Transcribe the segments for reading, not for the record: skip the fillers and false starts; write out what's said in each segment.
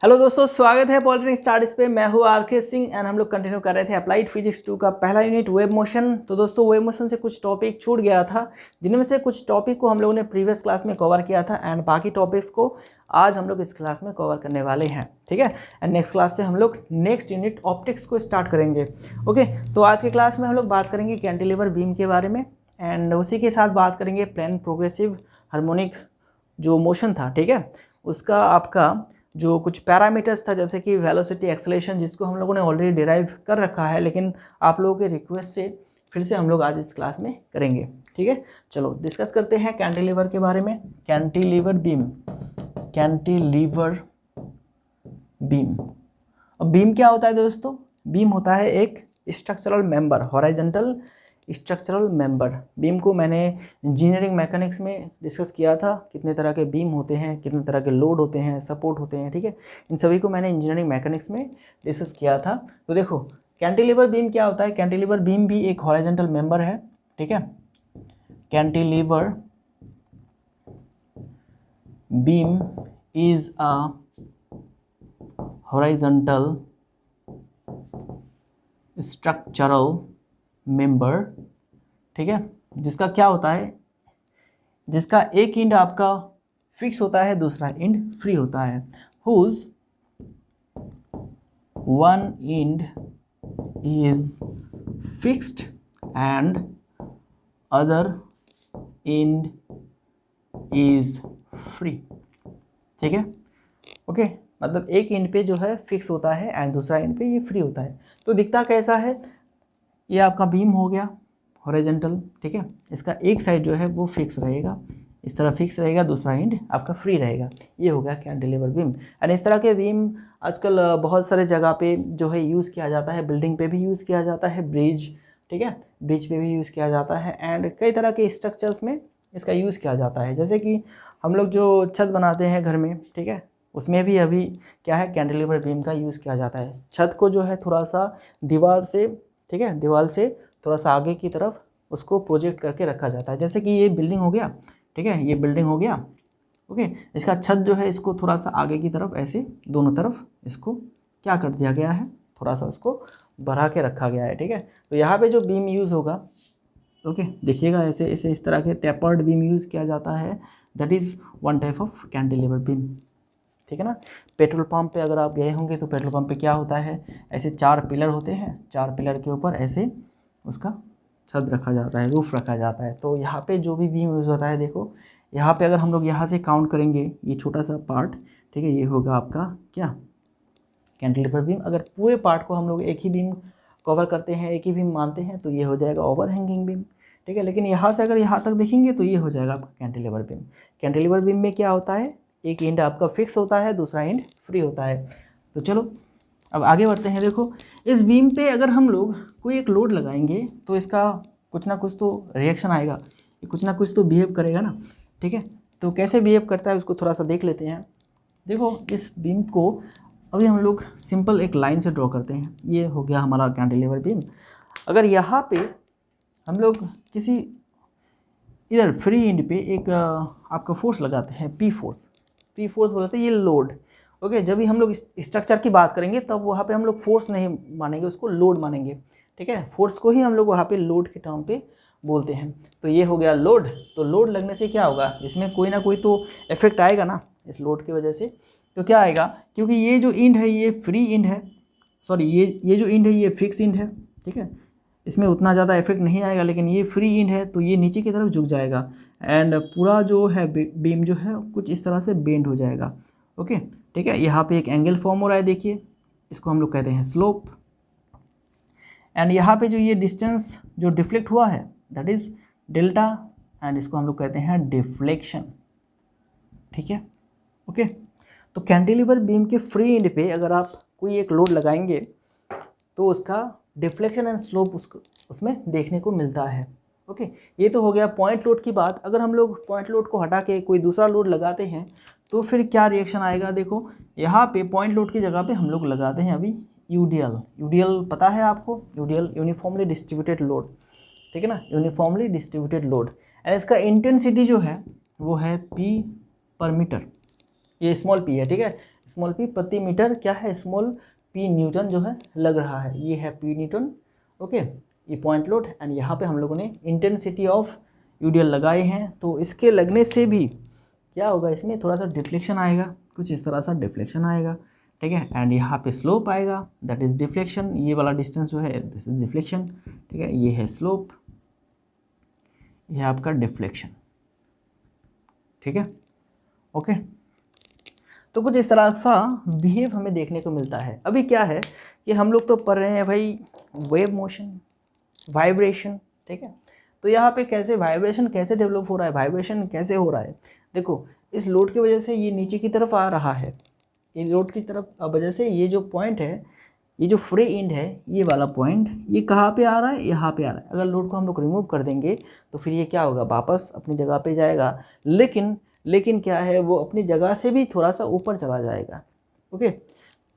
Hello दोस्तों, स्वागत है पॉलिटिक्स स्टार्ट पे। मैं हूँ आरके सिंह एंड हम लोग कंटिन्यू कर रहे थे अप्लाइड फिजिक्स 2 का पहला यूनिट वेव मोशन। तो दोस्तों वेव मोशन से कुछ टॉपिक छूट गया था, जिनमें से कुछ टॉपिक को हम लोगों ने प्रीवियस क्लास में कवर किया था एंड बाकी टॉपिक्स को आज हम लोग इस क्लास में कवर करने वाले हैं। ठीक है, एंड नेक्स्ट क्लास से हम लोग नेक्स्ट यूनिट ऑप्टिक्स को स्टार्ट करेंगे। ओके, तो आज के क्लास में हम लोग बात करेंगे कैंटिलीवर बीम के बारे में एंड उसी के साथ बात करेंगे प्लेन प्रोग्रेसिव हार्मोनिक जो मोशन था, ठीक है, उसका आपका जो कुछ पैरामीटर्स था जैसे कि वेलोसिटी, एक्सेलरेशन, जिसको हम लोगों ने ऑलरेडी डिराइव कर रखा है, लेकिन आप लोगों के रिक्वेस्ट से फिर से हम लोग आज इस क्लास में करेंगे। ठीक है, चलो डिस्कस करते हैं कैंटिलीवर के बारे में। Cantilever beam, cantilever beam. अब बीम क्या होता है दोस्तों? बीम होता है एक structural member, horizontal structural member. Beam को मैंने इंजीनियरिंग मैकेनिक्स में डिस्कस किया था, कितने तरह के बीम होते हैं, कितने तरह के लोड होते हैं, सपोर्ट होते हैं। ठीक है, इन सभी को मैंने इंजीनियरिंग मैकेनिक्स में डिस्कस किया था। तो देखो कैंटिलीवर बीम क्या होता है। कैंटिलीवर बीम भी एक हॉरिजॉन्टल मेंबर है। ठीक है, cantilever beam is a horizontal structural member. ठीक है, जिसका क्या होता है, जिसका एक एंड आपका फिक्स होता है, दूसरा एंड फ्री होता है। Whose one end is fixed and other end is free. ठीक है, ओके, मतलब एक एंड पे जो है फिक्स होता है एंड दूसरा एंड पे ये फ्री होता है। तो दिखता कैसा है, ये आपका बीम हो गया हॉरिजॉन्टल। ठीक है, इसका एक साइड जो है वो फिक्स रहेगा, इस तरह फिक्स रहेगा, दूसरा एंड आपका फ्री रहेगा। ये हो गया कैंटिलीवर बीम। एंड इस तरह के बीम आजकल बहुत सारे जगह पे जो है यूज़ किया जाता है। बिल्डिंग पे भी यूज़ किया जाता है, ब्रिज, ठीक है, ब्रिज पे भी यूज़ किया जाता है एंड कई तरह के स्ट्रक्चर्स में इसका यूज़ किया जाता है। जैसे कि हम लोग जो छत बनाते हैं घर में, ठीक है, उसमें भी अभी क्या है, कैंटिलीवर बीम का यूज़ किया जाता है। छत को जो है थोड़ा सा दीवार से, ठीक है, दीवार से थोड़ा सा आगे की तरफ उसको प्रोजेक्ट करके रखा जाता है। जैसे कि ये बिल्डिंग हो गया, ठीक है, ये बिल्डिंग हो गया, ओके, इसका छत जो है इसको थोड़ा सा आगे की तरफ ऐसे दोनों तरफ इसको क्या कर दिया गया है, थोड़ा सा उसको बढ़ा के रखा गया है। ठीक है, तो यहाँ पे जो बीम यूज़ होगा, ओके, देखिएगा ऐसे ऐसे इस तरह के टेपर्ड बीम यूज़ किया जाता है। That is one type of cantilever beam. ठीक है ना। पेट्रोल पंप पे अगर आप गए होंगे तो पेट्रोल पंप पे क्या होता है, ऐसे 4 पिलर होते हैं, 4 पिलर के ऊपर ऐसे उसका छत रखा जाता है, रूफ रखा जाता है। तो यहाँ पे जो भी बीम यूज़ होता है, देखो यहाँ पे अगर हम लोग यहाँ से काउंट करेंगे ये छोटा सा पार्ट, ठीक है, ये होगा आपका क्या, कैंटिलीवर बीम। अगर पूरे पार्ट को हम लोग एक ही बीम कवर करते हैं, एक ही बीम मानते हैं, तो ये हो जाएगा ओवर हैंगिंग बीम। ठीक है, लेकिन यहाँ से अगर यहाँ तक देखेंगे तो ये हो जाएगा आपका कैंटिलीवर बीम। कैंटिलीवर बीम में क्या होता है, एक एंड आपका फिक्स होता है, दूसरा एंड फ्री होता है। तो चलो अब आगे बढ़ते हैं। देखो इस बीम पे अगर हम लोग कोई एक लोड लगाएंगे तो इसका कुछ ना कुछ तो रिएक्शन आएगा, ये कुछ ना कुछ तो बिहेव करेगा ना। ठीक है, तो कैसे बिहेव करता है उसको थोड़ा सा देख लेते हैं। देखो इस बीम को अभी हम लोग सिंपल एक लाइन से ड्रॉ करते हैं। ये हो गया हमारा कैंटिलीवर बीम। अगर यहाँ पे हम लोग किसी इधर फ्री एंड पे एक आपका फोर्स लगाते हैं, पी फोर्स बोलते हैं, ये लोड। ओके, जब भी हम लोग स्ट्रक्चर की बात करेंगे तब वहाँ पे हम लोग फोर्स नहीं मानेंगे, उसको लोड मानेंगे। ठीक है, फोर्स को ही हम लोग वहाँ पे लोड के टर्म पे बोलते हैं। तो ये हो गया लोड। तो लोड लगने से क्या होगा, इसमें कोई ना कोई तो इफेक्ट आएगा ना इस लोड की वजह से। तो क्या आएगा, क्योंकि ये जो एंड है ये फ्री एंड है, सॉरी ये जो एंड है ये फिक्स एंड है। ठीक है, इसमें उतना ज़्यादा इफेक्ट नहीं आएगा, लेकिन ये फ्री एंड है तो ये नीचे की तरफ झुक जाएगा एंड पूरा जो है बीम जो है कुछ इस तरह से बेंड हो जाएगा। ओके, ठीक है, यहाँ पे एक एंगल फॉर्म हो रहा है, देखिए इसको हम लोग कहते हैं स्लोप। एंड यहाँ पे जो ये डिस्टेंस जो डिफ्लेक्ट हुआ है दैट इज डेल्टा एंड इसको हम लोग कहते हैं डिफ्लेक्शन। ठीक है, ओके, तो कैंटिलीवर बीम के फ्री एंड पे अगर आप कोई एक लोड लगाएंगे तो उसका डिफ्लेक्शन एंड स्लोप उसमें देखने को मिलता है। ओके, ये तो हो गया पॉइंट लोड की बात। अगर हम लोग पॉइंट लोड को हटा के कोई दूसरा लोड लगाते हैं तो फिर क्या रिएक्शन आएगा। देखो यहाँ पे पॉइंट लोड की जगह पे हम लोग लगाते हैं अभी यूडीएल पता है आपको, यूडीएल यूनिफॉर्मली डिस्ट्रीब्यूटेड लोड। ठीक है ना, यूनिफॉर्मली डिस्ट्रीब्यूटेड लोड। एंड इसका इंटेंसिटी जो है वो है पी पर मीटर, ये स्मॉल पी है। ठीक है, स्मॉल p प्रति मीटर क्या है, स्मॉल p न्यूटन जो है लग रहा है, ये है p न्यूटन। ओके, ये पॉइंट लोड एंड यहाँ पे हम लोगों ने इंटेंसिटी ऑफ यूडीएल लगाए हैं। तो इसके लगने से भी क्या होगा, इसमें थोड़ा सा डिफ्लेक्शन आएगा, कुछ इस तरह सा डिफ्लेक्शन आएगा, ठीक है। एंड यहाँ पे स्लोप आएगा, दैट इज डिफ्लेक्शन, ये वाला डिस्टेंस जो है दिस इज डिफ्लेक्शन, ठीक है। ये है स्लोप, ये आपका डिफ्लेक्शन, ठीक है। ओके, तो कुछ इस तरह सा बिहेव हमें देखने को मिलता है। अभी क्या है कि हम लोग तो पढ़ रहे हैं भाई वेव मोशन, वाइब्रेशन, ठीक है। तो यहाँ पे कैसे वाइब्रेशन कैसे डेवलप हो रहा है, वाइब्रेशन कैसे हो रहा है। देखो, इस लोड की वजह से ये नीचे की तरफ आ रहा है, ये लोड की तरफ वजह से ये जो पॉइंट है, ये जो फ्री एंड है, ये वाला पॉइंट ये कहाँ पे आ रहा है, यहाँ पे आ रहा है। अगर लोड को हम लोग रिमूव कर देंगे तो फिर ये क्या होगा, वापस अपनी जगह पे जाएगा, लेकिन क्या है, वो अपनी जगह से भी थोड़ा सा ऊपर चला जाएगा। ओके,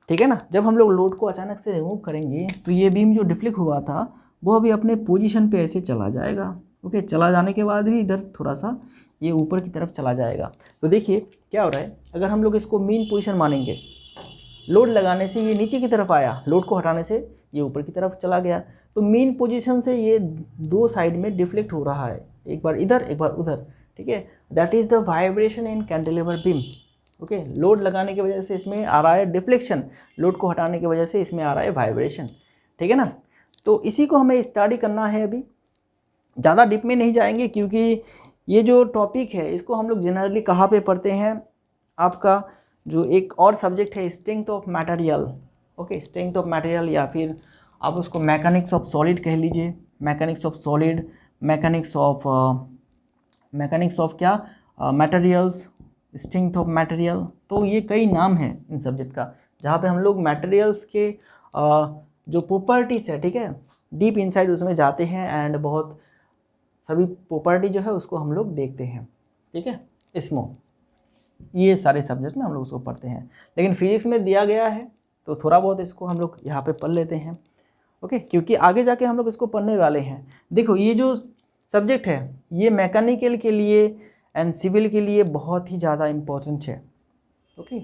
ठीक है ना। जब हम लोग लोड को अचानक से रिमूव करेंगे तो ये बीम जो डिफ्लेक्ट हुआ था वो अभी अपने पोजीशन पे ऐसे चला जाएगा। ओके, चला जाने के बाद भी इधर थोड़ा सा ये ऊपर की तरफ चला जाएगा। तो देखिए क्या हो रहा है, अगर हम लोग इसको मीन पोजीशन मानेंगे, लोड लगाने से ये नीचे की तरफ आया, लोड को हटाने से ये ऊपर की तरफ चला गया, तो मीन पोजीशन से ये दो साइड में डिफ्लेक्ट हो रहा है, एक बार इधर एक बार उधर, ठीक है। That is the vibration in cantilever beam. Okay, load लगाने की वजह से इसमें आ रहा है डिफ्लेक्शन, लोड को हटाने की वजह से इसमें आ रहा है वाइब्रेशन, ठीक है ना। तो इसी को हमें स्टडी करना है। अभी ज़्यादा डीप में नहीं जाएंगे क्योंकि ये जो टॉपिक है इसको हम लोग जनरली कहाँ पे पढ़ते हैं, आपका जो एक और सब्जेक्ट है strength of material. Okay, strength of material, या फिर आप उसको मैकेनिक्स ऑफ सॉलिड कह लीजिए, mechanics of solid, mechanics of क्या, मटेरियल्स, स्ट्रेंथ ऑफ मटेरियल। तो ये कई नाम हैं इन सब्जेक्ट का, जहाँ पे हम लोग मटेरियल्स के जो प्रॉपर्टीज़ है, ठीक है, डीप इनसाइड उसमें जाते हैं एंड बहुत सभी प्रॉपर्टी जो है उसको हम लोग देखते हैं, ठीक है। इसमें ये सारे सब्जेक्ट में हम लोग उसको पढ़ते हैं, लेकिन फिजिक्स में दिया गया है तो थोड़ा बहुत इसको हम लोग यहाँ पे पढ़ लेते हैं। ओके, क्योंकि आगे जाके हम लोग इसको पढ़ने वाले हैं। देखो, ये जो सब्जेक्ट है ये मैकेनिकल के लिए एंड सिविल के लिए बहुत ही ज़्यादा इम्पोर्टेंट है। ओके,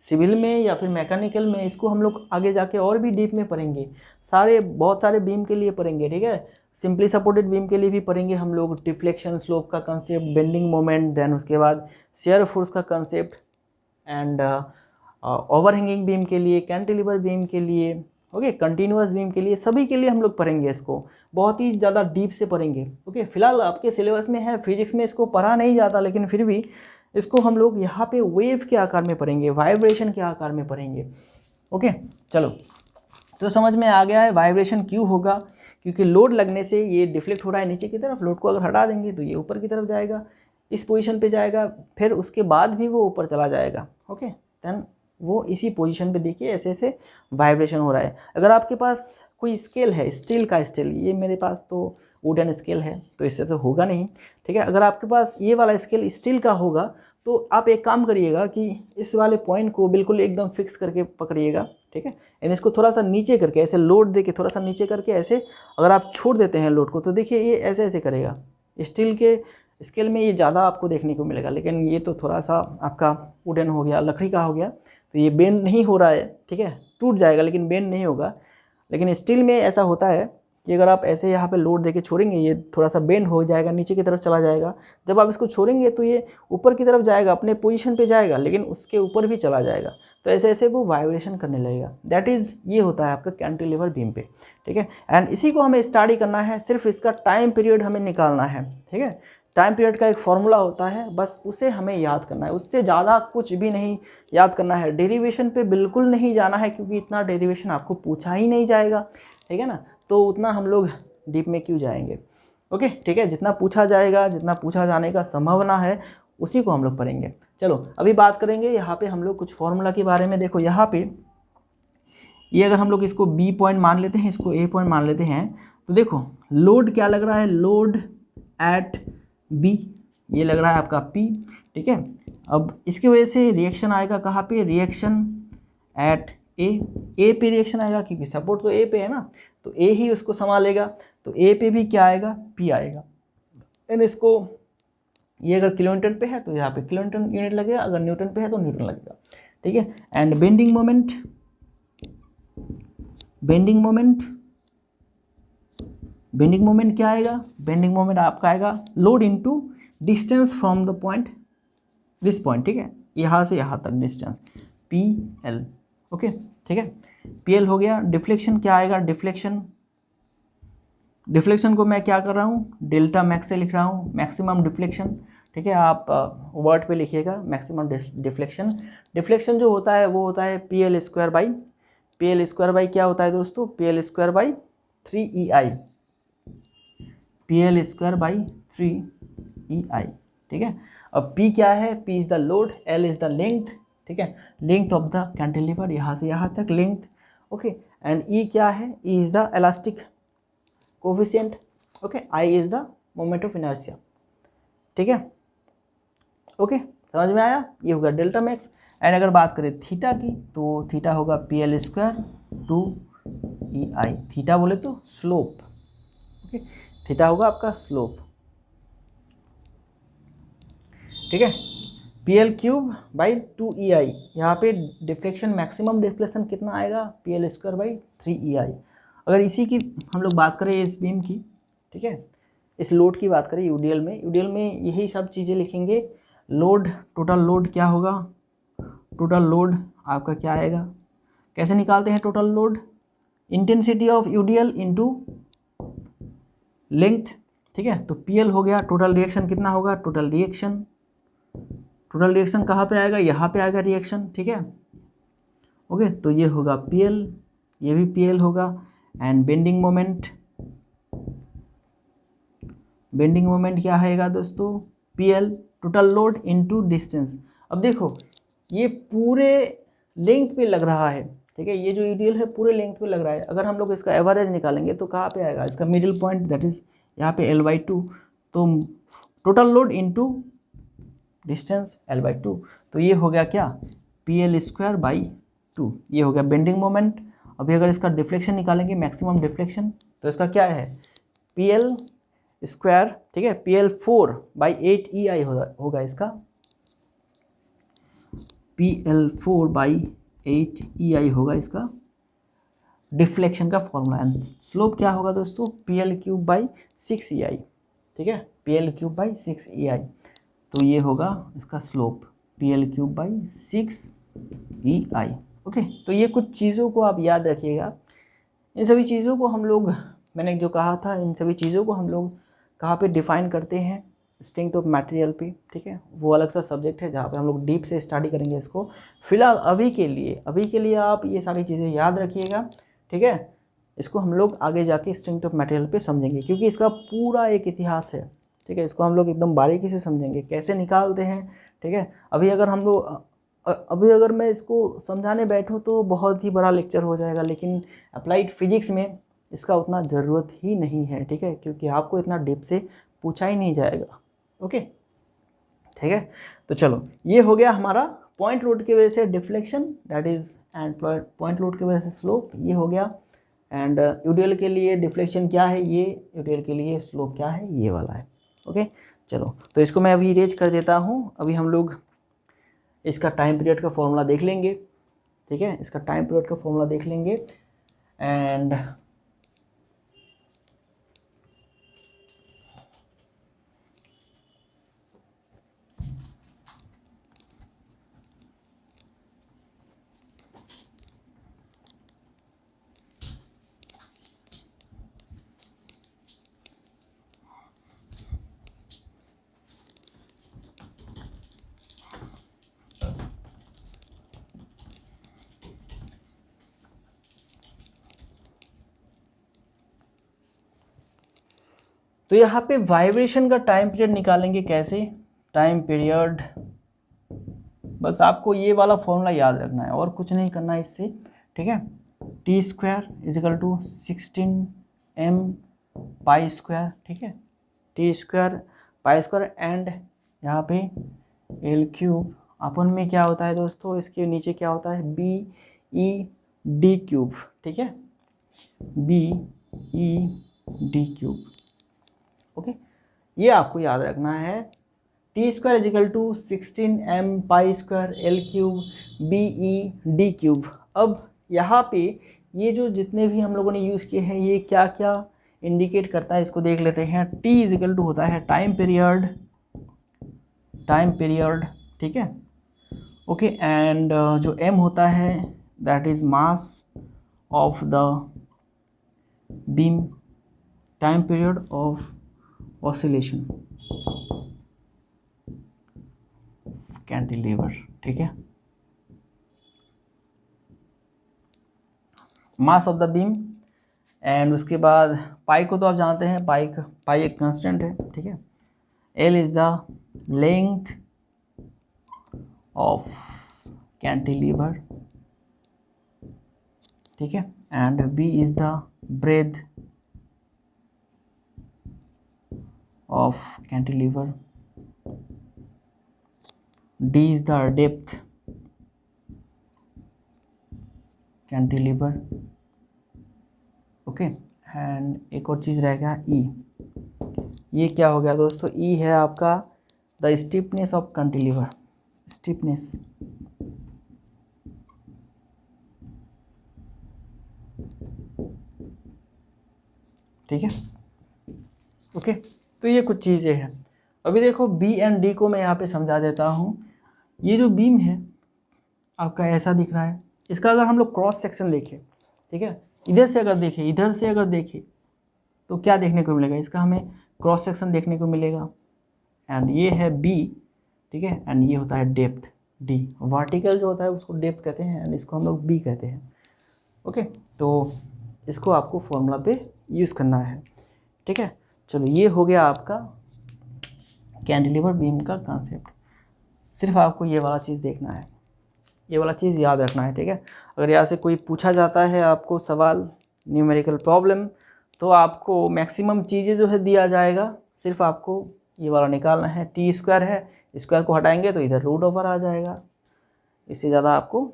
सिविल में या फिर मैकेनिकल में इसको हम लोग आगे जाके और भी डीप में पढ़ेंगे, बहुत सारे बीम के लिए पढ़ेंगे, ठीक है। सिंपली सपोर्टेड बीम के लिए भी पढ़ेंगे हम लोग, डिफ्लेक्शन, स्लोप का कंसेप्ट, बेंडिंग मोमेंट, देन उसके बाद शेयर फोर्स का कंसेप्ट, एंड ओवरहैंगिंग बीम के लिए, कैंटिलीवर बीम के लिए, ओके, कंटिन्यूअस बीम के लिए, सभी के लिए हम लोग पढ़ेंगे इसको, बहुत ही ज़्यादा डीप से पढ़ेंगे। ओके, फिलहाल आपके सिलेबस में है, फिजिक्स में इसको पढ़ा नहीं जाता, लेकिन फिर भी इसको हम लोग यहाँ पे वेव के आकार में पढ़ेंगे, वाइब्रेशन के आकार में पढ़ेंगे। ओके, चलो, तो समझ में आ गया है वाइब्रेशन क्यों होगा, क्योंकि लोड लगने से ये डिफ्लेक्ट हो रहा है नीचे की तरफ, लोड को अगर हटा देंगे तो ये ऊपर की तरफ जाएगा, इस पोजीशन पे जाएगा, फिर उसके बाद भी वो ऊपर चला जाएगा। ओके, देन वो इसी पोजीशन पे देखिए ऐसे ऐसे वाइब्रेशन हो रहा है। अगर आपके पास कोई स्केल है, स्टील का स्केल, ये मेरे पास तो वुडन स्केल है तो इससे तो होगा नहीं, ठीक है। अगर आपके पास ये वाला स्केल स्टील का होगा तो आप एक काम करिएगा कि इस वाले पॉइंट को बिल्कुल एकदम फिक्स करके पकड़िएगा, ठीक है। यानी इसको थोड़ा सा नीचे करके ऐसे लोड दे के थोड़ा सा नीचे करके ऐसे अगर आप छोड़ देते हैं लोड को तो देखिए ये ऐसे ऐसे करेगा। स्टील के स्केल में ये ज़्यादा आपको देखने को मिलेगा, लेकिन ये तो थोड़ा सा आपका वुडन हो गया, लकड़ी का हो गया, तो ये बेंड नहीं हो रहा है, ठीक है, टूट जाएगा लेकिन बेंड नहीं होगा। लेकिन स्टील में ऐसा होता है कि अगर आप ऐसे यहाँ पे लोड देके छोड़ेंगे ये थोड़ा सा बेंड हो जाएगा, नीचे की तरफ चला जाएगा। जब आप इसको छोड़ेंगे तो ये ऊपर की तरफ जाएगा, अपने पोजीशन पे जाएगा, लेकिन उसके ऊपर भी चला जाएगा, तो ऐसे ऐसे वो वाइब्रेशन करने लगेगा। दैट इज़ ये होता है आपका कैंटिलीवर बीम पे, ठीक है। एंड इसी को हमें स्टडी करना है, सिर्फ इसका टाइम पीरियड हमें निकालना है, ठीक है। टाइम पीरियड का एक फॉर्मूला होता है, बस उसे हमें याद करना है, उससे ज़्यादा कुछ भी नहीं याद करना है। डेरिवेशन पे बिल्कुल नहीं जाना है क्योंकि इतना डेरिवेशन आपको पूछा ही नहीं जाएगा, ठीक है ना, तो उतना हम लोग डीप में क्यों जाएंगे। ओके, ठीक है, जितना पूछा जाएगा, जितना पूछा जाने का संभावना है उसी को हम लोग पढ़ेंगे। चलो अभी बात करेंगे यहाँ पे हम लोग कुछ फॉर्मूला के बारे में। देखो यहाँ पे ये अगर हम लोग इसको बी पॉइंट मान लेते हैं, इसको ए पॉइंट मान लेते हैं, तो देखो लोड क्या लग रहा है, लोड एट बी, ये लग रहा है आपका पी, ठीक है। अब इसकी वजह से रिएक्शन आएगा कहाँ पे, रिएक्शन एट ए पे रिएक्शन आएगा क्योंकि सपोर्ट तो ए पे है ना, तो ए ही उसको संभालेगा, तो ए पे भी क्या आएगा, पी आएगा। देन इसको ये अगर किलोमीटर पे है तो यहाँ पे किलोमीटर यूनिट लगेगा, अगर न्यूटन पे है तो न्यूटन लगेगा, ठीक है। And bending moment, bending moment क्या आएगा, बेंडिंग मोमेंट आपका आएगा load into distance from the point, this point, ठीक है, यहाँ से यहाँ तक डिस्टेंस, पी एल, ओके, ठीक है, पी एल हो गया। डिफ्लेक्शन क्या आएगा, डिफ्लेक्शन को मैं क्या कर रहा हूँ, डेल्टा मैक्स से लिख रहा हूँ, मैक्सिमम डिफ्लेक्शन, ठीक है, आप वर्ड पे लिखिएगा मैक्सिमम डिफ्लेक्शन जो होता है वो होता है पी एल स्क्वायर बाई क्या होता है दोस्तों, P L square by 3EI, P L square by 3EI, ठीक है। अब P क्या है, P is the load, L is the length, ठीक है, लेंथ ऑफ द कैंटिलीवर, यहाँ से यहाँ तक लेंथ, ओके, एंड E क्या है, E is the elastic coefficient, okay, I is the moment of inertia, ठीक है, ओके, समझ में आया, ये होगा डेल्टा मैक्स। एंड अगर बात करें थीटा की तो थीटा होगा P L square 2EI, theta बोले तो स्लोप, ओके, थीटा होगा आपका स्लोप, ठीक है, P L cube by 2EI, यहाँ पे डिफ्लेक्शन मैक्सिमम डिफ्लेक्शन कितना आएगा, P L square by 3EI। अगर इसी की हम लोग बात करें इस बीम की, ठीक है, इस लोड की बात करें यूडीएल में यही सब चीज़ें लिखेंगे। लोड, टोटल लोड क्या होगा, टोटल लोड आपका क्या आएगा, कैसे निकालते हैं total load, intensity of UDL into length, ठीक है, तो पीएल हो गया, टोटल रिएक्शन कितना होगा, टोटल रिएक्शन कहाँ पे आएगा, यहाँ पे आएगा रिएक्शन, ठीक है, ओके, तो ये होगा पीएल, ये भी पीएल होगा। एंड बेंडिंग मोमेंट क्या आएगा दोस्तों, PL, total load into distance. अब देखो ये पूरे लेंथ पे लग रहा है, ठीक है, ये जो यूडीएल है पूरे लेंथ पे लग रहा है, अगर हम लोग इसका एवरेज निकालेंगे तो कहाँ पे आएगा, इसका मिडिल पॉइंट दैट इज यहाँ पे L/2, तो total load into distance L/2, तो ये हो गया क्या, PL स्क्वायर बाई 2, ये हो गया बेंडिंग मोमेंट। अभी अगर इसका डिफ्लेक्शन निकालेंगे मैक्सिमम डिफ्लेक्शन, तो इसका क्या है, PL स्क्वायर, ठीक है, PL4/8EI होगा इसका, PL4/8EI होगा इसका डिफ्लेक्शन का फॉर्मूला। एंड स्लोप क्या होगा दोस्तों, PL3/6EI, ठीक है, PL3/6EI, तो ये होगा इसका स्लोप PL3/6EI, ओके। तो ये कुछ चीज़ों को आप याद रखिएगा, इन सभी चीज़ों को हम लोग, मैंने जो कहा था, इन सभी चीज़ों को हम लोग कहाँ पे डिफ़ाइन करते हैं, स्ट्रेंथ ऑफ मटेरियल पे, ठीक है, वो अलग सा सब्जेक्ट है जहाँ पे हम लोग डीप से स्टडी करेंगे इसको। फिलहाल अभी के लिए आप ये सारी चीज़ें याद रखिएगा, ठीक है, इसको हम लोग आगे जाके स्ट्रेंथ ऑफ मटेरियल पे समझेंगे, क्योंकि इसका पूरा एक इतिहास है, ठीक है, इसको हम लोग एकदम बारीकी से समझेंगे कैसे निकालते हैं, ठीक है। अभी अगर मैं इसको समझाने बैठूँ तो बहुत ही बड़ा लेक्चर हो जाएगा, लेकिन अप्लाइड फिजिक्स में इसका उतना ज़रूरत ही नहीं है, ठीक है, क्योंकि आपको इतना डीप से पूछा ही नहीं जाएगा, ओके, ठीक है। तो चलो, ये हो गया हमारा पॉइंट लोड की वजह से deflection, that is, and point load की वजह से स्लोप, ये हो गया। एंड यूडीएल के लिए डिफ्लेक्शन क्या है, ये, यूडीएल के लिए स्लोप क्या है, ये वाला है, ओके। चलो, तो इसको मैं अभी इरेज कर देता हूँ। अभी हम लोग इसका टाइम पीरियड का फॉर्मूला देख लेंगे, ठीक है, इसका टाइम पीरियड का फॉर्मूला देख लेंगे। एंड तो यहाँ पे वाइब्रेशन का टाइम पीरियड निकालेंगे कैसे, टाइम पीरियड, बस आपको ये वाला फॉर्मूला याद रखना है और कुछ नहीं करना है इससे, ठीक है। T² = 16m पाई स्क्वायर, ठीक है, T² पाई स्क्वायर, एंड यहाँ पे L³ अपन में क्या होता है दोस्तों, इसके नीचे क्या होता है, BED³, ठीक है, BED³, ओके, ये आपको याद रखना है। T square is equal to 16m pi square L cube B E D cube. अब यहाँ पे ये जो जितने भी हम लोगों ने यूज़ किए हैं ये क्या क्या इंडिकेट करता है इसको देख लेते हैं। टी इजिकल टू होता है टाइम पीरियड, ठीक है, ओके। एंड जो m होता है that is mass of the beam, time period of oscillation cantilever, ठीक है, mass of the beam. And उसके बाद पाई को तो आप जानते हैं, पाई एक कांस्टेंट है, ठीक है। L is the length of cantilever, ठीक है। And B is the breadth of cantilever, D is the depth cantilever, okay. And एक और चीज़ रहेगा ई, ये क्या हो गया दोस्तों, ई है आपका the stiffness of cantilever, stiffness, ठीक है, ओके। तो ये कुछ चीज़ें हैं। अभी देखो बी एंड डी को मैं यहाँ पे समझा देता हूँ। ये जो बीम है आपका ऐसा दिख रहा है, इसका अगर हम लोग क्रॉस सेक्शन देखें, ठीक है, इधर से अगर देखें तो क्या देखने को मिलेगा, इसका हमें क्रॉस सेक्शन देखने को मिलेगा। एंड ये है बी, ठीक है, एंड ये होता है डेप्थ डी। वर्टिकल जो होता है उसको डेप्थ कहते हैं एंड इसको हम लोग बी कहते हैं, ओके। तो इसको आपको फॉर्मूला पे यूज़ करना है, ठीक है। चलो ये हो गया आपका कैंटिलीवर बीम का कॉन्सेप्ट। सिर्फ आपको ये वाला चीज़ देखना है, ये वाला चीज़ याद रखना है, ठीक है। अगर यहाँ से कोई पूछा जाता है आपको सवाल न्यूमेरिकल प्रॉब्लम, तो आपको मैक्सिमम चीज़ें जो है दिया जाएगा, सिर्फ आपको ये वाला निकालना है। टी स्क्वायर है, स्क्वायर को हटाएंगे तो इधर रूट ओवर आ जाएगा, इससे ज़्यादा आपको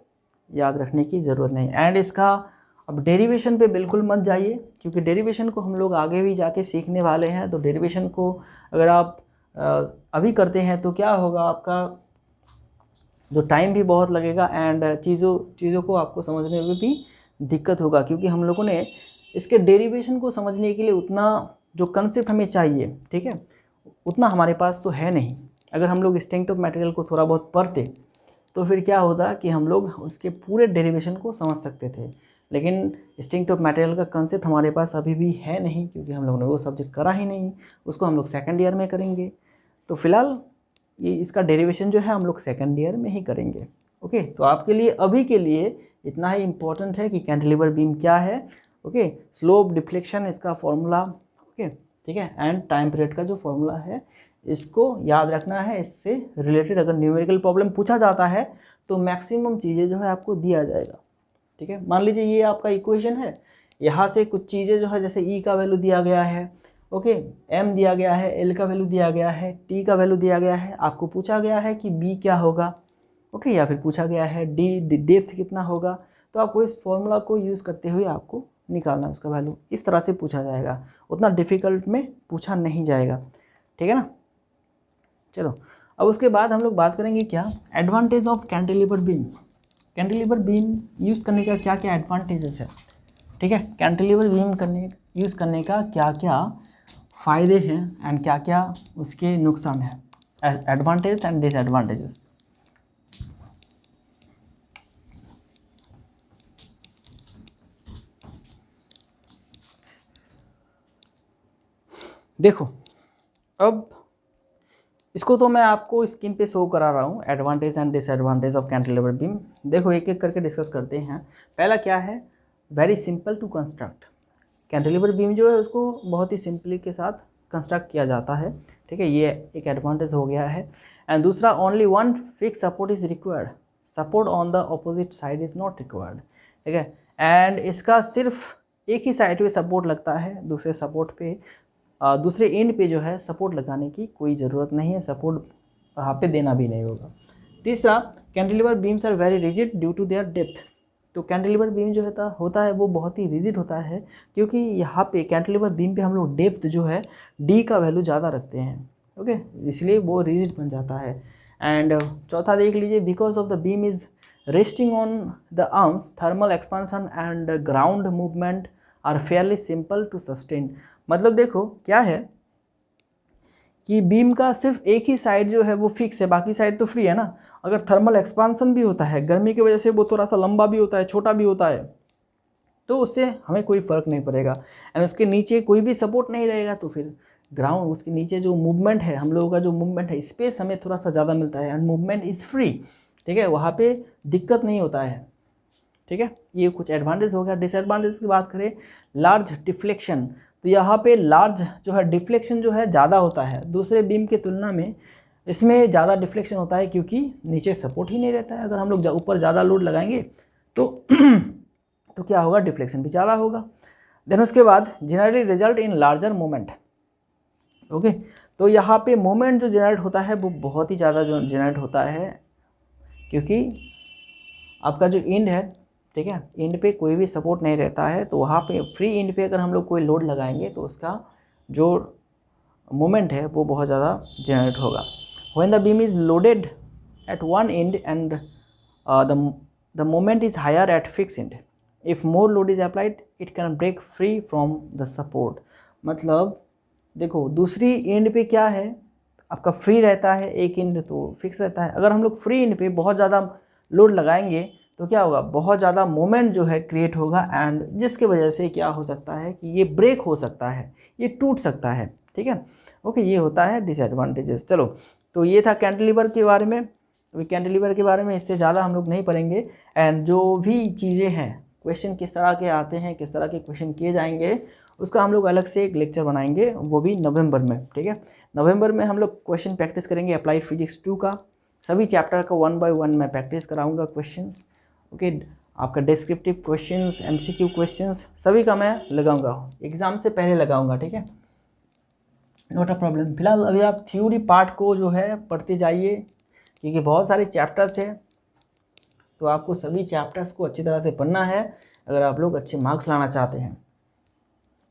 याद रखने की ज़रूरत नहीं। एंड इसका अब डेरिवेशन पे बिल्कुल मत जाइए, क्योंकि डेरिवेशन को हम लोग आगे भी जाके सीखने वाले हैं। तो डेरिवेशन को अगर आप अभी करते हैं तो क्या होगा, आपका जो टाइम भी बहुत लगेगा एंड चीज़ों को आपको समझने में भी दिक्कत होगा, क्योंकि हम लोगों ने इसके डेरिवेशन को समझने के लिए उतना जो कंसेप्ट हमें चाहिए, ठीक है, उतना हमारे पास तो है नहीं। अगर हम लोग स्ट्रेंथ ऑफ मटेरियल को थोड़ा बहुत पढ़ते तो फिर क्या होता कि हम लोग उसके पूरे डेरिवेशन को समझ सकते थे। लेकिन स्ट्रेंथ ऑफ मटेरियल का कंसेप्ट हमारे पास अभी भी है नहीं, क्योंकि हम लोगों ने वो सब्जेक्ट करा ही नहीं, उसको हम लोग सेकंड ईयर में करेंगे। तो फिलहाल ये इसका डेरिवेशन जो है हम लोग सेकंड ईयर में ही करेंगे, ओके। तो आपके लिए अभी के लिए इतना ही इम्पोर्टेंट है कि कैंटिलीवर बीम क्या है, ओके। स्लोप डिफ्लेक्शन इसका फॉर्मूला, ओके, ठीक है। एंड टाइम पीरियड का जो फॉर्मूला है इसको याद रखना है। इससे रिलेटेड अगर न्यूमेरिकल प्रॉब्लम पूछा जाता है तो मैक्सिमम चीज़ें जो है आपको दिया जाएगा, ठीक है। मान लीजिए ये आपका इक्वेशन है, यहाँ से कुछ चीज़ें जो है जैसे ई का वैल्यू दिया गया है, ओके, एम दिया गया है, एल का वैल्यू दिया गया है, टी का वैल्यू दिया गया है, आपको पूछा गया है कि बी क्या होगा, ओके, या फिर पूछा गया है डी डेप्थ कितना होगा, तो आपको इस फॉर्मूला को यूज़ करते हुए आपको निकालना है उसका वैल्यू। इस तरह से पूछा जाएगा, उतना डिफ़िकल्ट में पूछा नहीं जाएगा, ठीक है ना। चलो अब उसके बाद हम लोग बात करेंगे क्या, advantage of cantilever beam. Cantilever beam use करने का क्या क्या एडवांटेजेस है, ठीक है। कैंटिलीवर बीम यूज़ करने का क्या क्या फ़ायदे हैं एंड क्या क्या उसके नुकसान हैं, एडवांटेज एंड डिसएडवांटेजेस। देखो अब इसको तो मैं आपको स्क्रीन पे शो करा रहा हूँ, advantage and disadvantage of cantilever beam. देखो एक एक करके डिस्कस करते हैं। पहला क्या है, very simple to construct. Cantilever beam जो है उसको बहुत ही सिंपली के साथ कंस्ट्रक्ट किया जाता है, ठीक है, ये एक एडवांटेज हो गया है। एंड दूसरा, only one fix support is required, support on the opposite side is not required, ठीक है। एंड इसका सिर्फ एक ही साइड पे सपोर्ट लगता है, दूसरे सपोर्ट पे दूसरे एंड पे जो है सपोर्ट लगाने की कोई ज़रूरत नहीं है, सपोर्ट वहाँ पे देना भी नहीं होगा। तीसरा, cantilever beams are very rigid due to their depth. तो कैंटिलीवर बीम जो होता है वो बहुत ही रिजिड होता है, क्योंकि यहाँ पे कैंटिलीवर बीम पे हम लोग डेप्थ जो है डी का वैल्यू ज़्यादा रखते हैं, ओके, इसलिए वो रिजिड बन जाता है। एंड चौथा देख लीजिए, because of the beam is resting on the arms thermal expansion and ground movement are fairly simple to sustain. मतलब देखो क्या है कि बीम का सिर्फ एक ही साइड जो है वो फिक्स है, बाकी साइड तो फ्री है ना। अगर थर्मल एक्सपांसन भी होता है, गर्मी की वजह से वो थोड़ा सा लंबा भी होता है, छोटा भी होता है, तो उससे हमें कोई फ़र्क नहीं पड़ेगा। एंड उसके नीचे कोई भी सपोर्ट नहीं रहेगा, तो फिर ग्राउंड, उसके नीचे जो मूवमेंट है, हम लोगों का जो मूवमेंट है, स्पेस हमें थोड़ा सा ज़्यादा मिलता है एंड मूवमेंट इज़ फ्री। ठीक है, वहाँ पे दिक्कत नहीं होता है। ठीक है, ये कुछ एडवांटेज हो गया। डिसएडवांटेज की बात करें, लार्ज डिफ्लेक्शन, तो यहाँ पे लार्ज जो है डिफ्लेक्शन जो है ज़्यादा होता है दूसरे बीम की तुलना में। इसमें ज़्यादा डिफ्लेक्शन होता है क्योंकि नीचे सपोर्ट ही नहीं रहता है। अगर हम लोग ऊपर ज़्यादा लोड लगाएंगे तो तो क्या होगा, डिफ्लेक्शन भी ज़्यादा होगा। देन उसके बाद generally result in larger moment. Okay, तो यहाँ पे मोमेंट जो जनरेट होता है वो बहुत ही ज़्यादा जो जनरेट होता है, क्योंकि आपका जो एंड है, ठीक है, एंड पे कोई भी सपोर्ट नहीं रहता है, तो वहाँ पे फ्री एंड पे अगर हम लोग कोई लोड लगाएंगे तो उसका जो मोमेंट है वो बहुत ज़्यादा जनरेट होगा। When the beam is loaded at one end and the moment is higher at fix end, if more load is applied it can break free from the support. मतलब देखो दूसरी एंड पे क्या है, आपका फ्री रहता है, एक एंड तो फिक्स रहता है। अगर हम लोग फ्री एंड पे बहुत ज़्यादा लोड लगाएंगे तो क्या होगा, बहुत ज़्यादा मोमेंट जो है क्रिएट होगा एंड जिसकी वजह से क्या हो सकता है कि ये ब्रेक हो सकता है, ये टूट सकता है। ठीक है, ओके, ये होता है डिसएडवांटेजेस। चलो, तो ये था कैंटिलीवर के बारे में। अभी कैंटिलीवर के बारे में इससे ज़्यादा हम लोग नहीं पढ़ेंगे। एंड जो भी चीज़ें हैं, क्वेश्चन किस तरह के आते हैं, किस तरह के क्वेश्चन किए जाएंगे, उसका हम लोग अलग से एक लेक्चर बनाएंगे, वो भी नवंबर में। ठीक है, नवंबर में हम लोग क्वेश्चन प्रैक्टिस करेंगे अप्लाइड फिजिक्स 2 का, सभी चैप्टर का 1 बाय 1 मैं प्रैक्टिस कराऊंगा क्वेश्चंस। ओके, आपका डिस्क्रिप्टिव क्वेश्चंस, एमसीक्यू क्वेश्चंस सभी का मैं लगाऊंगा, एग्ज़ाम से पहले लगाऊंगा। ठीक है, नॉट अ प्रॉब्लम। फिलहाल अभी आप थ्योरी पार्ट को जो है पढ़ते जाइए, क्योंकि बहुत सारे चैप्टर्स हैं, तो आपको सभी चैप्टर्स को अच्छी तरह से पढ़ना है अगर आप लोग अच्छे मार्क्स लाना चाहते हैं।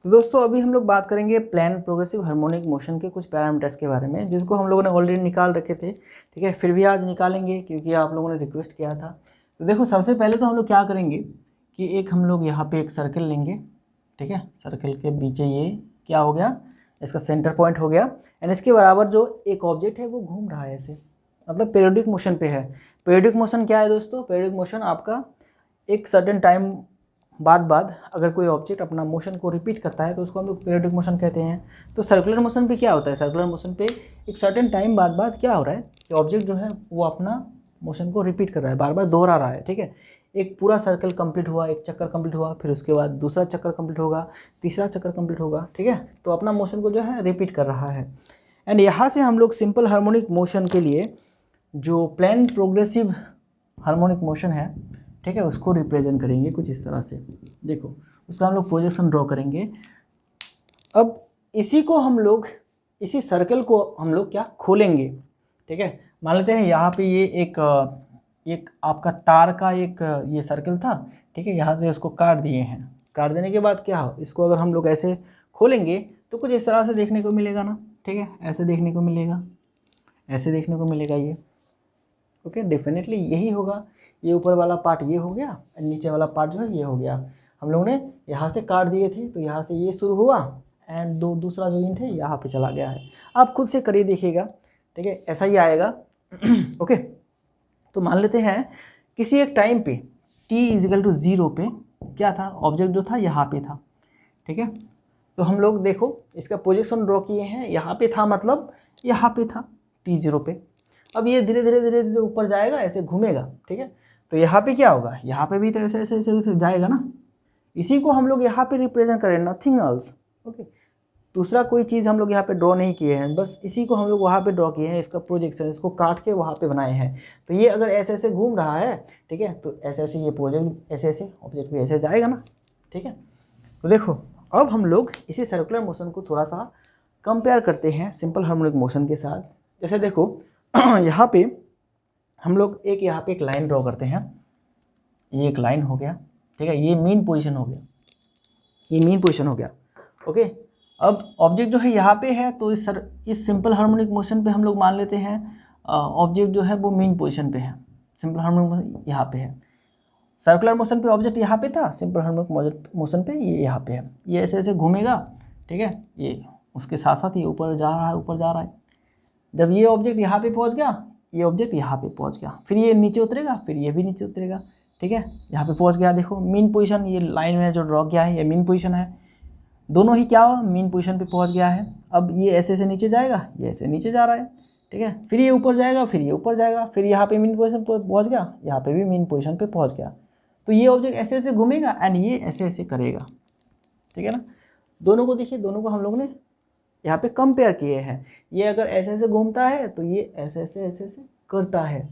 तो दोस्तों अभी हम लोग बात करेंगे प्लान प्रोग्रेसिव हार्मोनिक मोशन के कुछ पैरामीटर्स के बारे में, जिसको हम लोगों ने ऑलरेडी निकाल रखे थे। ठीक है, फिर भी आज निकालेंगे क्योंकि आप लोगों ने रिक्वेस्ट किया था। तो देखो सबसे पहले तो हम लोग क्या करेंगे कि एक हम लोग यहाँ पे एक सर्कल लेंगे। ठीक है, सर्कल के पीछे ये क्या हो गया, इसका सेंटर पॉइंट हो गया, एंड इसके बराबर जो एक ऑब्जेक्ट है वो घूम रहा है ऐसे, मतलब पीरियोडिक मोशन पे है। पीरियोडिक मोशन क्या है दोस्तों, पीरियोडिक मोशन आपका एक सर्टेन टाइम बाद अगर कोई ऑब्जेक्ट अपना मोशन को रिपीट करता है तो उसको हम लोग पीरियोडिक मोशन कहते हैं। तो सर्कुलर मोशन पे क्या होता है, सर्कुलर मोशन पे एक सर्टेन टाइम बाद क्या हो रहा है कि ऑब्जेक्ट जो है वो अपना मोशन को रिपीट कर रहा है, बार बार दोहरा रहा है। ठीक है, एक पूरा सर्कल कंप्लीट हुआ, एक चक्कर कंप्लीट हुआ, फिर उसके बाद दूसरा चक्कर कंप्लीट होगा, तीसरा चक्कर कंप्लीट होगा। ठीक है, तो अपना मोशन को जो है रिपीट कर रहा है। एंड यहाँ से हम लोग सिंपल हार्मोनिक मोशन के लिए जो प्लान प्रोग्रेसिव हार्मोनिक मोशन है, ठीक है, उसको रिप्रेजेंट करेंगे कुछ इस तरह से। देखो उसका हम लोग प्रोजेक्शन ड्रॉ करेंगे। अब इसी को हम लोग, इसी सर्कल को हम लोग क्या खोलेंगे। ठीक है, मान लेते हैं यहाँ पे ये एक आपका तार का एक ये सर्कल था। ठीक है, यहाँ से इसको काट दिए हैं, काट देने के बाद क्या हो, इसको अगर हम लोग ऐसे खोलेंगे तो कुछ इस तरह से देखने को मिलेगा ना। ठीक है, ऐसे देखने को मिलेगा, ऐसे देखने को मिलेगा ये। ओके, डेफिनेटली यही होगा। ये ऊपर वाला पार्ट ये हो गया, नीचे वाला पार्ट जो है ये हो गया। हम लोगों ने यहाँ से काट दिए थे तो यहाँ से ये शुरू हुआ एंड दूसरा जो इंट है यहाँ पे चला गया है। आप खुद से करिए देखिएगा। ठीक है, ऐसा ही आएगा। ओके, तो मान लेते हैं किसी एक टाइम पे t=0 पे क्या था, ऑब्जेक्ट जो था यहाँ पे था। ठीक है, तो हम लोग देखो इसका पोजीशन ड्रॉ किए हैं, यहाँ पे था मतलब यहाँ पे था t0 पे। अब ये धीरे धीरे ऊपर जाएगा, ऐसे घूमेगा। ठीक है, तो यहाँ पे क्या होगा, यहाँ पे भी तो ऐसे ऐसे ऐसे जाएगा ना। इसी को हम लोग यहाँ पे रिप्रेजेंट करें, नथिंग एल्स। ओके, दूसरा कोई चीज़ हम लोग यहाँ पे ड्रॉ नहीं किए हैं, बस इसी को हम लोग वहाँ पे ड्रॉ किए हैं, इसका प्रोजेक्शन, इसको काट के वहाँ पे बनाए हैं। तो ये अगर ऐसे ऐसे घूम रहा है, ठीक है, तो ऐसे ऐसे ये प्रोजेक्ट ऐसे ऐसे ऑब्जेक्ट भी ऐसे जाएगा ना। ठीक है, तो देखो अब हम लोग इसी सर्कुलर मोशन को थोड़ा सा कंपेयर करते हैं सिंपल हार्मोनिक मोशन के साथ। जैसे देखो यहाँ पे हम लोग यहाँ पे एक लाइन ड्रॉ करते हैं, ये एक लाइन हो गया। ठीक है, ये मीन पोजीशन हो गया, ये मीन पोजीशन हो गया। ओके, अब ऑब्जेक्ट जो है यहाँ पे है, तो इस सिंपल हार्मोनिक मोशन पे हम लोग मान लेते हैं ऑब्जेक्ट जो है वो मेन पोजीशन पे है। सिंपल हार्मोनिक मोशन यहाँ पे है, सर्कुलर मोशन पे ऑब्जेक्ट यहाँ पे था, सिंपल हार्मोनिक मोशन पे ये यहाँ पे है। ये ऐसे ऐसे घूमेगा, ठीक है, ये उसके साथ साथ ये ऊपर जा रहा है, ऊपर जा रहा है। जब ये ऑब्जेक्ट यहाँ पे पहुँच गया, ये ऑब्जेक्ट यहाँ पे पहुँच गया, फिर ये नीचे उतरेगा, फिर ये भी नीचे उतरेगा, ठीक है। यहाँ पे पहुँच गया, देखो मीन पोजीशन, ये लाइन में जो ड्रॉ किया है ये मीन पोजीशन है, दोनों ही क्या हुआ, मीन पोजीशन पे पहुँच गया है। अब ये ऐसे ऐसे नीचे जाएगा, ये ऐसे नीचे जा रहा है, ठीक है, फिर ये ऊपर जाएगा, फिर ये ऊपर जाएगा, फिर यहाँ पे मीन पोजीशन पे पहुँच गया, यहाँ पे भी मीन पोजीशन पे पहुँच गया। तो ये ऑब्जेक्ट ऐसे ऐसे घूमेगा एंड ये ऐसे ऐसे करेगा, ठीक है ना। दोनों को देखिए, दोनों को हम लोगों ने यहाँ पे कंपेयर किए हैं। ये अगर ऐसे ऐसे घूमता है तो ये ऐसे ऐसे ऐसे ऐसे करता है,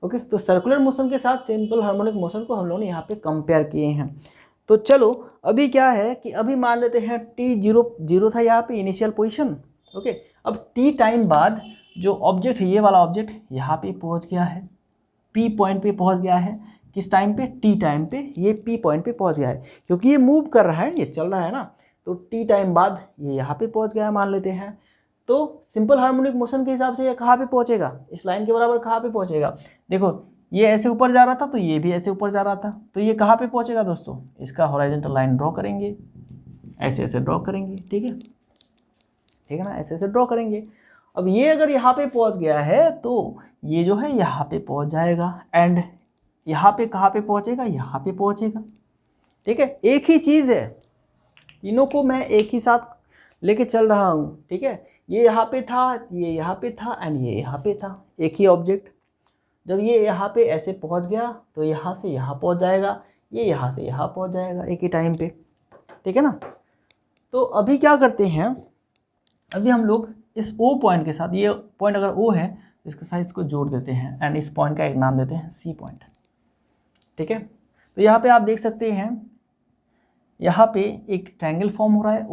ओके। तो सर्कुलर मोशन के साथ सिंपल हार्मोनिक मोशन को हम लोगों ने यहाँ पे कंपेयर किए हैं। तो चलो अभी क्या है कि अभी मान लेते हैं t0 था यहाँ पे इनिशियल पोजीशन, ओके। अब t टाइम बाद जो ऑब्जेक्ट है, ये वाला ऑब्जेक्ट यहाँ पे पहुँच गया है, p पॉइंट पे पहुँच गया है। किस टाइम पे, t टाइम पे ये p पॉइंट पे पहुँच गया है, क्योंकि ये मूव कर रहा है, ये चल रहा है ना। तो t टाइम बाद ये यहाँ पे पहुँच गया है मान लेते हैं। तो सिंपल हार्मोनिक मोशन के हिसाब से ये कहाँ पे पहुँचेगा, इस लाइन के बराबर कहाँ पे पहुँचेगा। देखो ये ऐसे ऊपर जा रहा था, तो ये भी ऐसे ऊपर जा रहा था, तो ये कहाँ पे पहुँचेगा दोस्तों, इसका हॉरिजॉन्टल लाइन ड्रॉ करेंगे, ऐसे ऐसे ड्रॉ करेंगे, ठीक है, ठीक है ना, ऐसे ऐसे ड्रॉ करेंगे। अब ये अगर यहाँ पे पहुँच गया है तो ये जो है यहाँ पे पहुँच जाएगा एंड यहाँ पे कहाँ पे पहुँचेगा, यहाँ पे पहुँचेगा, ठीक है। एक ही चीज़ है, तीनों को मैं एक ही साथ लेके चल रहा हूँ, ठीक है। ये यहाँ पे था, ये यहाँ पे था एंड ये यहाँ पे था, एक ही ऑब्जेक्ट। जब ये यहाँ पे ऐसे पहुँच गया तो यहाँ से यहाँ पहुँच जाएगा, ये यहाँ से यहाँ पहुँच जाएगा एक ही टाइम पे, ठीक है ना। तो अभी क्या करते हैं, अभी हम लोग इस O पॉइंट के साथ, ये पॉइंट अगर O है तो इसके साथ इसको जोड़ देते हैं एंड इस पॉइंट का एक नाम देते हैं C पॉइंट, ठीक है। तो यहाँ पे आप देख सकते हैं, यहाँ पे एक ट्रायंगल फॉर्म हो रहा है,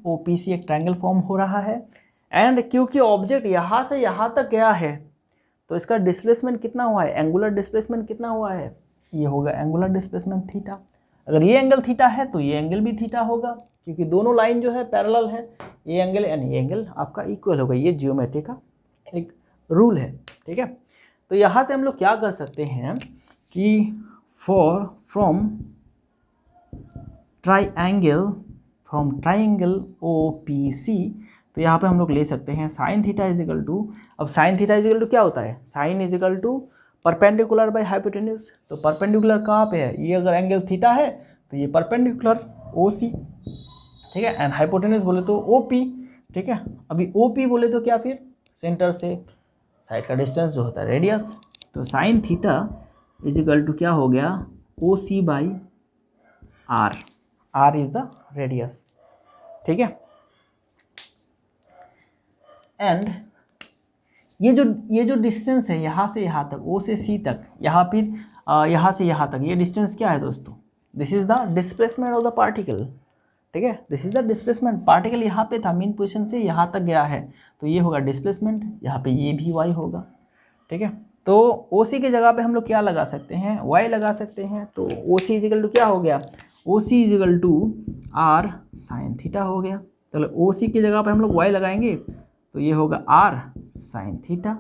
OPC एक ट्रायंगल फॉर्म हो रहा है एंड क्योंकि ऑब्जेक्ट यहाँ से यहाँ तक गया है तो इसका डिस्प्लेसमेंट कितना हुआ है, एंगुलर डिस्प्लेसमेंट कितना हुआ है, ये होगा एंगुलर डिस्प्लेसमेंट थीटा। अगर ये एंगल थीटा है तो ये एंगल भी थीटा होगा, क्योंकि दोनों लाइन जो है पैरेलल है, ये एंगल एंड ये एंगल आपका इक्वल होगा। ये ज्योमेट्री का एक रूल है, ठीक है। तो यहाँ से हम लोग क्या कर सकते हैं कि फ्रॉम ट्राइंगल OPC, तो यहाँ पे हम लोग ले सकते हैं sine theta is equal to, अब sine theta is equal to क्या होता है, sine is equal to perpendicular by hypotenuse. तो परपेंडिकुलर कहाँ पे है, ये अगर एंगल थीटा है तो ये परपेंडिकुलर OC, ठीक है, एंड हाइपोटेन्यूज बोले तो OP, ठीक है। अभी OP बोले तो क्या, फिर सेंटर से साइड का डिस्टेंस जो होता है रेडियस। तो sine theta is equal to क्या हो गया, OC by R is the radius, ठीक है। एंड ये जो डिस्टेंस है यहाँ से यहाँ तक, O से C तक, यहाँ फिर यहाँ से यहाँ तक, ये डिस्टेंस क्या है दोस्तों, this is the displacement of the particle, ठीक है। This is the displacement, particle यहाँ पे था, मीन पोजीशन से यहाँ तक गया है तो ये होगा डिस्प्लेसमेंट, यहाँ पे ये भी y होगा, ठीक है। तो OC की जगह पे हम लोग क्या लगा सकते हैं, y लगा सकते हैं। तो OC इजिकल टू क्या हो गया, OC is equal to R sine theta हो गया। चलो OC की जगह पे हम लोग y लगाएंगे तो ये होगा R साइन थीटा,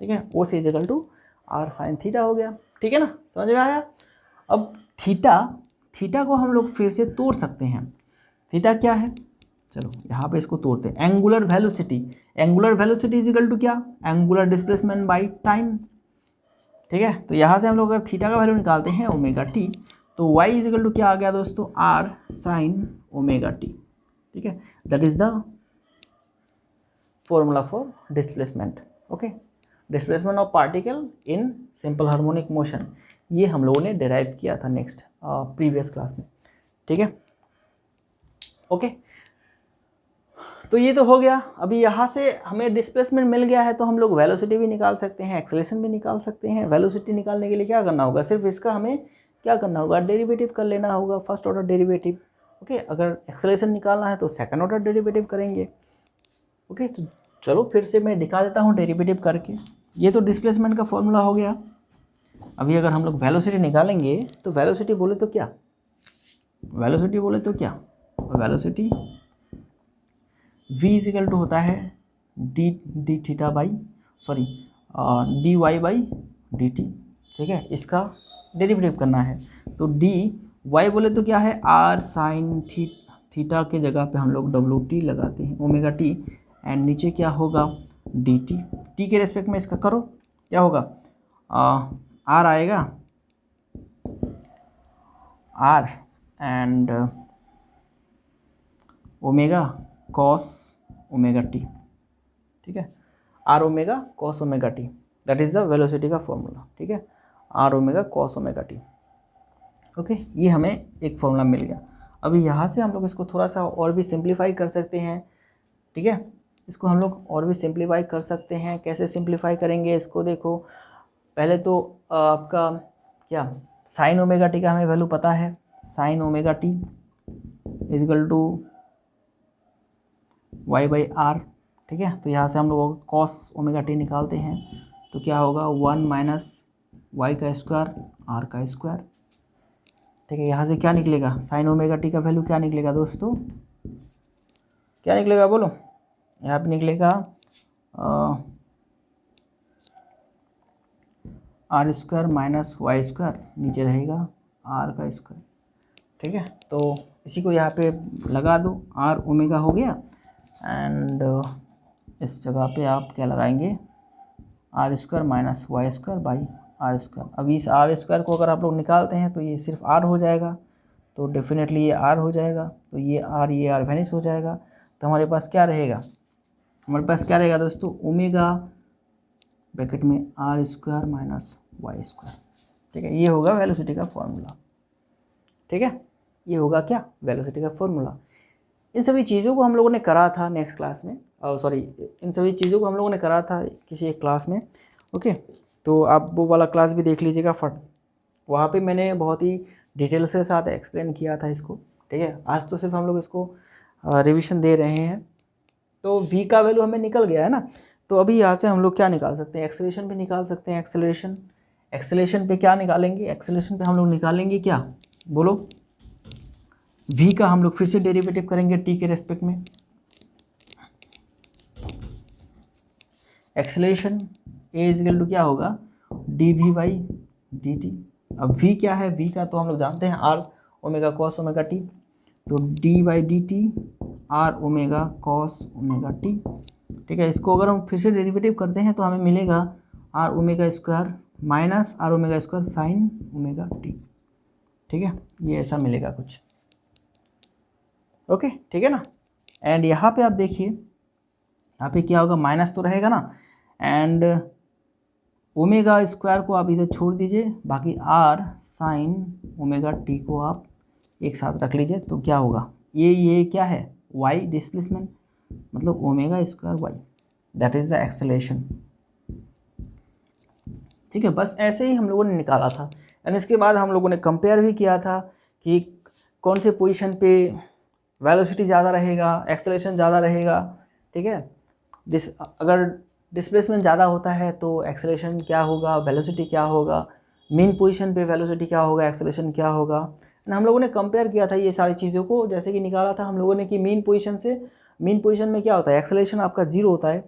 ठीक है। OC is equal to R sine theta हो गया, ठीक है ना, समझ में आया। अब थीटा को हम लोग फिर से तोड़ सकते हैं। थीटा क्या है, चलो यहाँ पे इसको तोड़ते हैं। Angular velocity is equal to क्या, एंगुलर डिस्प्लेसमेंट बाई टाइम, ठीक है। तो यहाँ से हम लोग अगर थीटा का वैल्यू निकालते हैं ओमेगा टी, तो y इज इक्वल टू क्या आ गया दोस्तों, R साइन ओमेगा टी, ठीक है। That is the formula for displacement, okay. Displacement of particle in simple harmonic motion, ये हम लोगों ने डिराइव किया था नेक्स्ट प्रीवियस क्लास में, ठीक है, ओके। तो ये तो हो गया। अभी यहाँ से हमें डिस्प्लेसमेंट मिल गया है तो हम लोग वेलोसिटी भी निकाल सकते हैं, एक्सेलरेशन भी निकाल सकते हैं। वेलोसिटी निकालने के लिए क्या करना होगा, सिर्फ इसका हमें क्या करना होगा, डेरिवेटिव कर लेना होगा, फर्स्ट ऑर्डर डेरिवेटिव, ओके। अगर एक्सेलरेशन निकालना है तो सेकंड ऑर्डर डेरिवेटिव करेंगे, ओके। तो चलो फिर से मैं दिखा देता हूँ डेरिवेटिव करके। ये तो डिस्प्लेसमेंट का फॉर्मूला हो गया। अभी अगर हम लोग वेलोसिटी निकालेंगे तो वेलोसिटी बोले तो क्या, velocity v is equal to होता है D theta by D Y by D T. ठीक है, इसका डेरिवेटिव करना है। तो डी वाई बोले तो क्या है, आर साइन थीटा के जगह पे हम लोग डब्ल्यू टी लगाते हैं, ओमेगा टी, एंड नीचे क्या होगा डी टी। टी के रेस्पेक्ट में इसका करो, क्या होगा, आर आएगा, R and omega cos omega T. ठीक है, R omega cos omega T, that is the velocity का फॉर्मूला। ठीक है, R omega cos omega T. Okay, ये हमें एक फॉर्मूला मिल गया। अभी यहाँ से हम लोग इसको थोड़ा सा और भी सिंप्लीफाई कर सकते हैं। ठीक है, इसको हम लोग और भी सिंप्लीफाई कर सकते हैं। कैसे सिंप्लीफाई करेंगे इसको देखो, पहले तो आपका क्या साइन ओमेगा टी का हमें वैल्यू पता है, sine omega T is equal to Y by R. ठीक है, तो यहाँ से हम लोग कॉस ओमेगा टी निकालते हैं तो क्या होगा 1 माइनस वाई का स्क्वायर आर का स्क्वायर। ठीक है, यहाँ से क्या निकलेगा, साइन ओमेगा टी का वैल्यू क्या निकलेगा दोस्तों, क्या निकलेगा बोलो, यहाँ पे निकलेगा r square minus y square, नीचे रहेगा आर का स्क्वायर। ठीक है, तो इसी को यहाँ पे लगा दो, आर ओमेगा हो गया, एंड इस जगह पे आप क्या लगाएंगे, r square minus y square by r square. अब इस आर स्क्वायर को अगर आप लोग निकालते हैं तो ये सिर्फ आर हो जाएगा, तो डेफिनेटली ये आर हो जाएगा, तो ये आर वैनिश हो जाएगा। तो हमारे पास क्या रहेगा, हमारे पास क्या रहेगा दोस्तों, ओमेगा ब्रैकेट में r square minus y square. ठीक है, ये होगा वेलोसिटी का फॉर्मूला। ठीक है, ये होगा क्या, वेलोसिटी का फॉर्मूला। इन सभी चीज़ों को हम लोगों ने करा था नेक्स्ट क्लास में, इन सभी चीज़ों को हम लोगों ने करा था किसी एक क्लास में। ओके, तो आप वो वाला क्लास भी देख लीजिएगा वहाँ पे मैंने बहुत ही डिटेल्स के साथ एक्सप्लेन किया था इसको। ठीक है, आज तो सिर्फ हम लोग इसको रिवीजन दे रहे हैं। तो v का वैल्यू हमें निकल गया है ना, तो अभी यहाँ से हम लोग क्या निकाल सकते हैं, एक्सेलरेशन भी निकाल सकते हैं। एक्सेलरेशन पे क्या निकालेंगे, एक्सेलरेशन पे हम लोग निकालेंगे क्या बोलो, v का हम लोग फिर से डेरिवेटिव करेंगे t के रेस्पेक्ट में। Acceleration a is equal to क्या होगा, d v by D t. अब v क्या है, v का तो हम लोग जानते हैं R omega cos omega T, तो D by D T R omega cos omega T. ठीक है, इसको अगर हम फिर से डेरिवेटिव करते हैं तो हमें मिलेगा r omega square minus r omega square sine omega T. ठीक है, ये ऐसा मिलेगा कुछ। ओके, ठीक है ना, एंड यहाँ पे आप देखिए, यहाँ पे क्या होगा, माइनस तो रहेगा ना, एंड ओमेगा स्क्वायर को आप इधर छोड़ दीजिए, बाकी आर साइन ओमेगा टी को आप एक साथ रख लीजिए, तो क्या होगा, ये क्या है, वाई डिस्प्लेसमेंट, मतलब omega square y, that is the acceleration. ठीक है, बस ऐसे ही हम लोगों ने निकाला था, एंड इसके बाद हम लोगों ने कंपेयर भी किया था कि कौन से पोजीशन पे वेलोसिटी ज़्यादा रहेगा, एक्सेलरेशन ज़्यादा रहेगा। ठीक है, अगर डिस्प्लेसमेंट ज़्यादा होता है तो एक्सेलरेशन क्या होगा, वेलोसिटी क्या होगा, मेन पोजीशन पे वेलोसिटी क्या होगा, एक्सेलरेशन क्या होगा। हम लोगों ने कंपेयर किया था ये सारी चीज़ों को, जैसे कि निकाला था हम लोगों ने कि मेन पोजीशन में क्या होता है, एक्सेलरेशन आपका 0 होता है।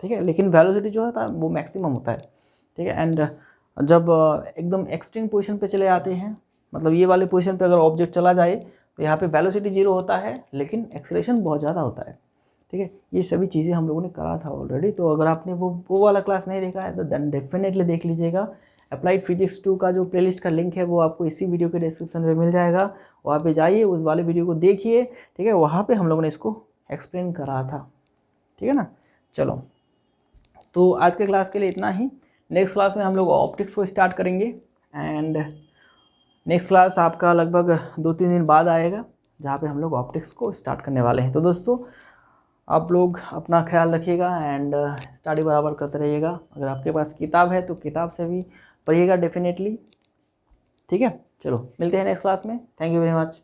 ठीक है, लेकिन वेलोसिटी जो होता है वो मैक्सिमम होता है। ठीक है, एंड जब एकदम एक्सट्रीम पोजीशन पे चले आते हैं, मतलब ये वाले पोजीशन पे अगर ऑब्जेक्ट चला जाए तो यहाँ पे वेलोसिटी 0 होता है लेकिन एक्सेलरेशन बहुत ज़्यादा होता है। ठीक है, ये सभी चीज़ें हम लोगों ने करा था ऑलरेडी, तो अगर आपने वो वाला क्लास नहीं देखा है तो देन डेफिनेटली देख लीजिएगा। अप्लाइड फिजिक्स 2 का जो प्लेलिस्ट का लिंक है वो आपको इसी वीडियो के डिस्क्रिप्शन में मिल जाएगा, वहाँ पे जाइए, उस वाले वीडियो को देखिए। ठीक है, वहाँ पे हम लोगों ने इसको एक्सप्लेन करा था। ठीक है ना, चलो, तो आज के क्लास के लिए इतना ही। नेक्स्ट क्लास में हम लोग ऑप्टिक्स को स्टार्ट करेंगे, एंड नेक्स्ट क्लास आपका लगभग 2-3 दिन बाद आएगा, जहाँ पे हम लोग ऑप्टिक्स को स्टार्ट करने वाले हैं। तो दोस्तों, आप लोग अपना ख्याल रखिएगा एंड स्टडी बराबर करते रहिएगा। अगर आपके पास किताब है तो किताब से भी पढ़िएगा डेफिनेटली। ठीक है, चलो मिलते हैं नेक्स्ट क्लास में। Thank you very much.